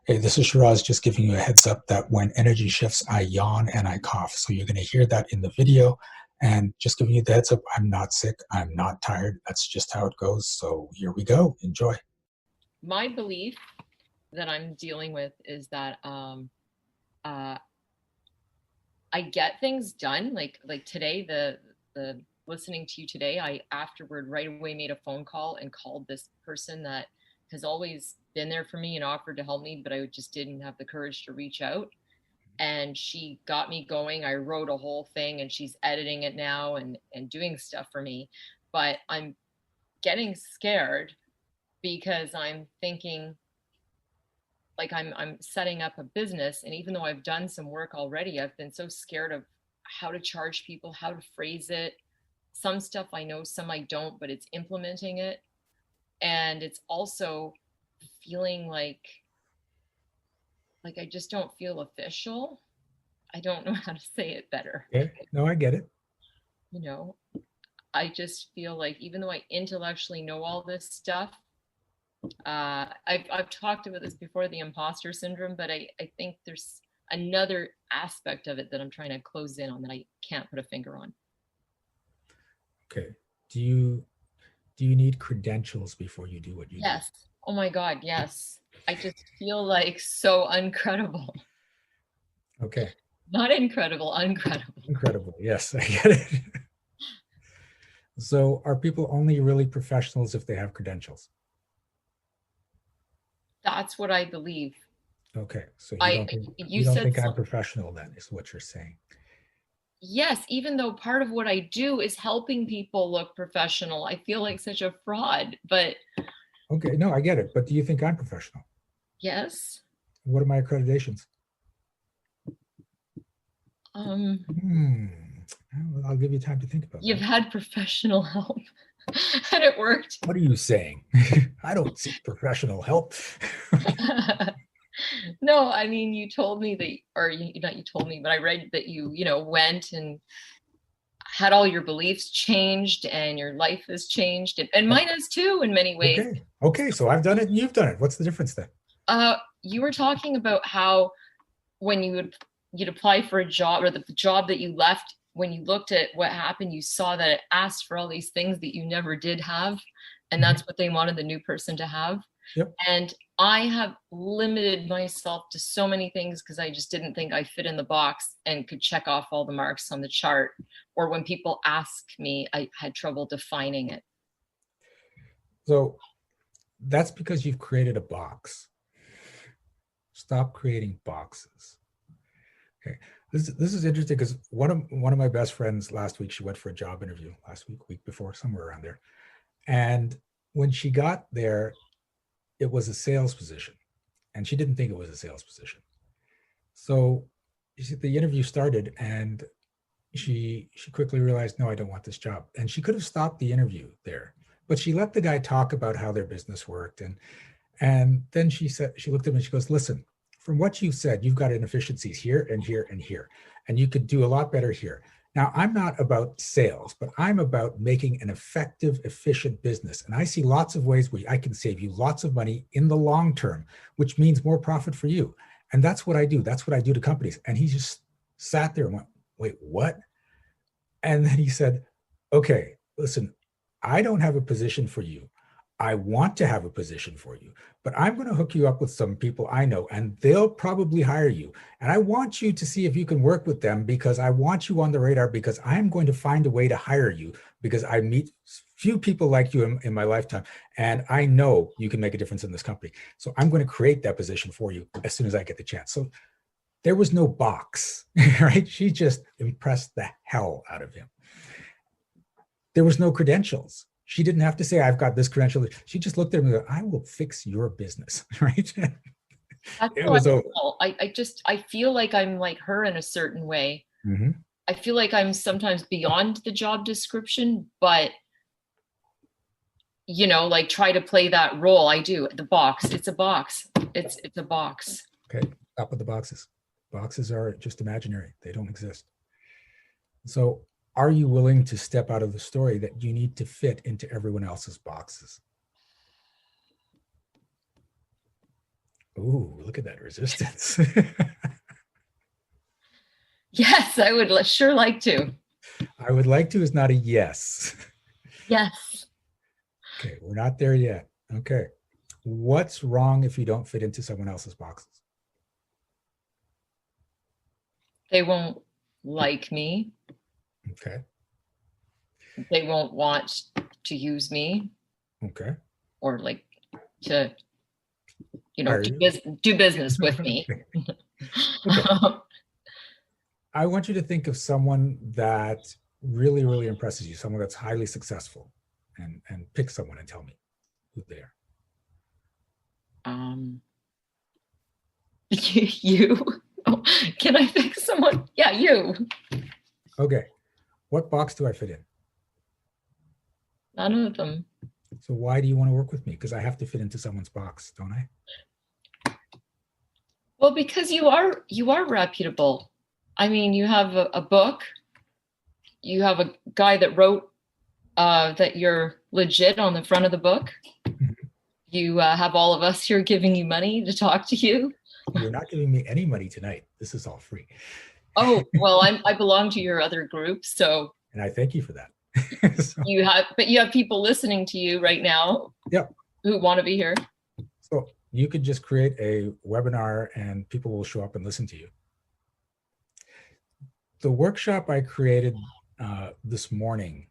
Hey, this is Shiraz just giving you a heads up that when energy shifts, I yawn and I cough. So you're going to hear that in the video. And just giving you the heads up, I'm not sick. I'm not tired. That's just how it goes. So here we go. Enjoy. My belief that I'm dealing with is that uh, I get things done. Like today, the listening to you today, I afterward right away made a phone call and called this person that has always been there for me and offered to help me, but I just didn't have the courage to reach out. And she got me going. I wrote a whole thing, and she's editing it now and doing stuff for me. But I'm getting scared because I'm thinking like I'm setting up a business, and even though I've done some work already, I've been so scared of how to charge people, how to phrase it. Some stuff I know, some I don't, but it's implementing it. And it's also feeling like I just don't feel official. I don't know how to say it better. Okay. No, I get it. You know, I just feel like even though I intellectually know all this stuff, I've talked about this before, the imposter syndrome, but I think there's another aspect of it that I'm trying to close in on that I can't put a finger on. Okay. Do you need credentials before you do what you do? Yes. Oh my God, yes. I just feel like so uncredible. Okay. Not incredible, uncredible. Incredible. Yes, I get it. So are people only really professionals if they have credentials? That's what I believe. Okay. So you I don't think you you don't said think I'm some, professional then, is what you're saying. yes, even though part of what I do is helping people look professional, I feel like such a fraud. But Okay. No, I get it. But do you think I'm professional? yes, What are my accreditations? um, Hmm. I'll give you time to think about you've that. had professional help and it worked. What are you saying? I don't seek professional help. No, I mean, you told me that, or not you told me, but I read that went and had all your beliefs changed and your life has changed, and mine has too in many ways. Okay. Okay. So I've done it and you've done it. What's the difference then? You were talking about how when you'd apply for a job, or the job that you left, when you looked at what happened, you saw that it asked for all these things that you never did have, and Mhm. that's what they wanted the new person to have. Yep. And I have limited myself to so many things because I just didn't think I fit in the box and could check off all the marks on the chart. Or when people ask me, I had trouble defining it. So that's because you've created a box. Stop creating boxes. Okay. This is interesting because one of my best friends last week, she went for a job interview last week before, somewhere around there. And when she got there, it was a sales position. And she didn't think it was a sales position. So the interview started and she quickly realized, no, I don't want this job. And she could have stopped the interview there, but she let the guy talk about how their business worked. And then she looked at me and she goes, listen, from what you said, you've got inefficiencies here and here and here, and you could do a lot better here. Now, I'm not about sales, but I'm about making an effective, efficient business. And I see lots of ways where I can save you lots of money in the long term, which means more profit for you. And that's what I do. That's what I do to companies. And he just sat there and went, wait, what? And then he said, okay, listen, I don't have a position for you. I want to have a position for you, but I'm going to hook you up with some people I know and they'll probably hire you. And I want you to see if you can work with them because I want you on the radar because I'm going to find a way to hire you because I meet few people like you in my lifetime. And I know you can make a difference in this company. So I'm going to create that position for you as soon as I get the chance. So there was no box, right? She just impressed the hell out of him. There was no credentials. She didn't have to say, I've got this credential. She just looked at him and go, I will fix your business, right? That's It how I was over. feel. I feel like I'm like her in a certain way. Mm-hmm. I feel like I'm sometimes beyond the job description, but like try to play that role. I do. The box. It's a box. It's a box. Okay, stop with the boxes. Boxes are just imaginary. They don't exist. So are you willing to step out of the story that you need to fit into everyone else's boxes? Ooh, look at that resistance. Yes, I would sure like to. I would like to is not a yes. Yes. Okay, we're not there yet. Okay. What's wrong if you don't fit into someone else's boxes? They won't like me. Okay. They won't want to use me Okay. or like to, Are you? do business with me. Okay. Okay. I want you to think of someone that really, really impresses you, someone that's highly successful, and pick someone and tell me who they are. um, you. Oh, can I pick someone? Yeah, you. Okay. What box do I fit in? None of them. So why do you want to work with me? Because I have to fit into someone's box, don't I? Well, because you are reputable. I mean, you have a book. You have a guy that wrote that you're legit on the front of the book. You have all of us here giving you money to talk to you. You're not giving me any money tonight. This is all free. Oh, well, I belong to your other group, so And I thank you for that. So, you have people listening to you right now. Yep. Who want to be here. So you could just create a webinar and people will show up and listen to you. The workshop I created this morning,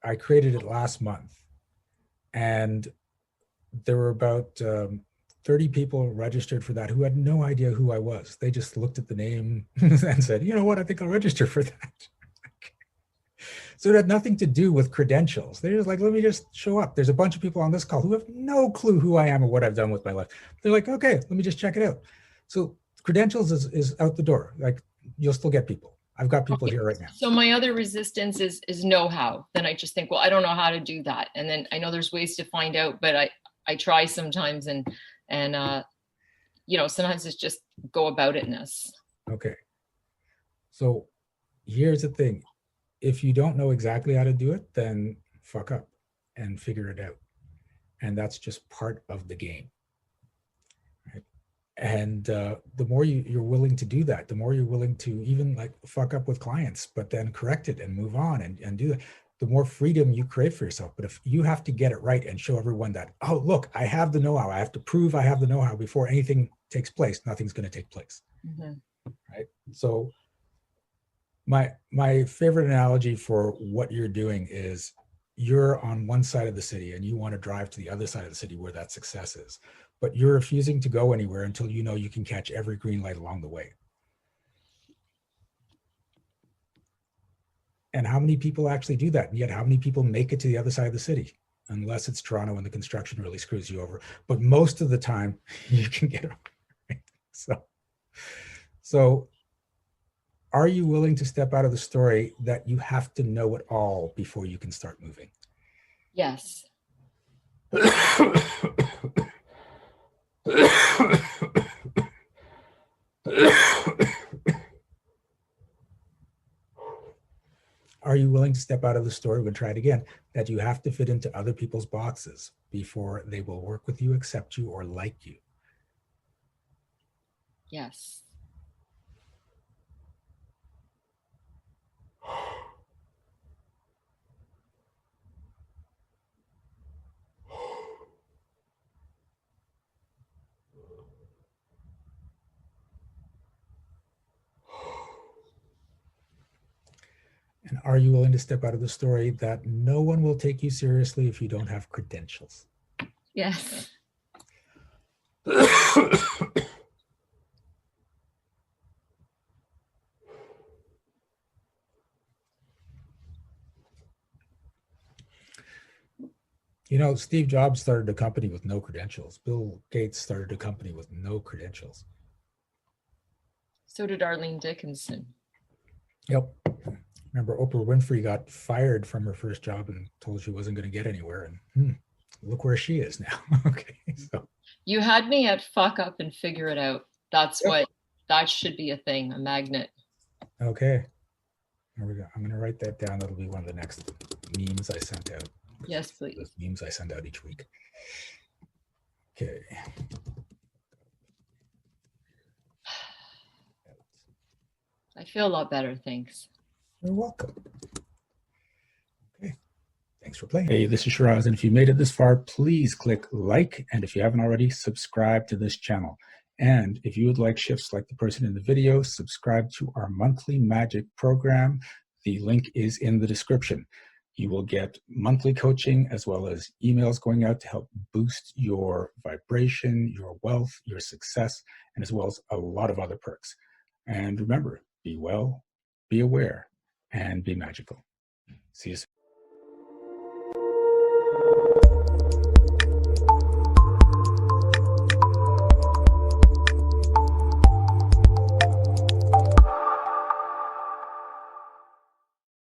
I created it last month, and there were about 30 people registered for that who had no idea who I was. They just looked at the name and said, you know what, I think I'll register for that. So it had nothing to do with credentials. They're just like, let me just show up. There's a bunch of people on this call who have no clue who I am or what I've done with my life. They're like, okay, let me just check it out. So credentials is out the door. Like, you'll still get people. I've got people here right now. So my other resistance is know-how. Then I just think, well, I don't know how to do that. And then I know there's ways to find out, but I try sometimes and sometimes it's just go about itness. Okay. So here's the thing. If you don't know exactly how to do it, then fuck up and figure it out. And that's just part of the game. Right? And the more you're willing to do that, the more you're willing to even like fuck up with clients, but then correct it and move on and do that, the more freedom you create for yourself. But if you have to get it right and show everyone that, oh, look, I have the know-how, I have to prove I have the know-how before anything takes place, nothing's going to take place. Mm-hmm. Right? So my favorite analogy for what you're doing is you're on one side of the city and you want to drive to the other side of the city where that success is, but you're refusing to go anywhere until you know you can catch every green light along the way. And how many people actually do that? And yet how many people make it to the other side of the city? Unless it's Toronto and the construction really screws you over. But most of the time you can get it right. So are you willing to step out of the story that you have to know it all before you can start moving? Yes. Are you willing to step out of the story, we'll try it again, that you have to fit into other people's boxes before they will work with you, accept you, or like you? Yes. And are you willing to step out of the story that no one will take you seriously if you don't have credentials? Yes. You know, Steve Jobs started a company with no credentials. Bill Gates started a company with no credentials. So did Arlene Dickinson. Yep. Remember, Oprah Winfrey got fired from her first job and told she wasn't going to get anywhere. And look where she is now. Okay. So you had me at fuck up and figure it out. That's what, that should be a thing, a magnet. Okay. There we go. I'm going to write that down. That'll be one of the next memes I sent out. Yes, please. Those memes I send out each week. Okay. I feel a lot better, thanks. You're welcome. Okay. Thanks for playing. Hey, this is Shiraz, and if you made it this far, please click like, and if you haven't already, subscribe to this channel. And if you would like shifts like the person in the video, subscribe to our monthly magic program. The link is in the description. You will get monthly coaching as well as emails going out to help boost your vibration, your wealth, your success, and as well as a lot of other perks. And remember, be well, be aware, and be magical. See you soon.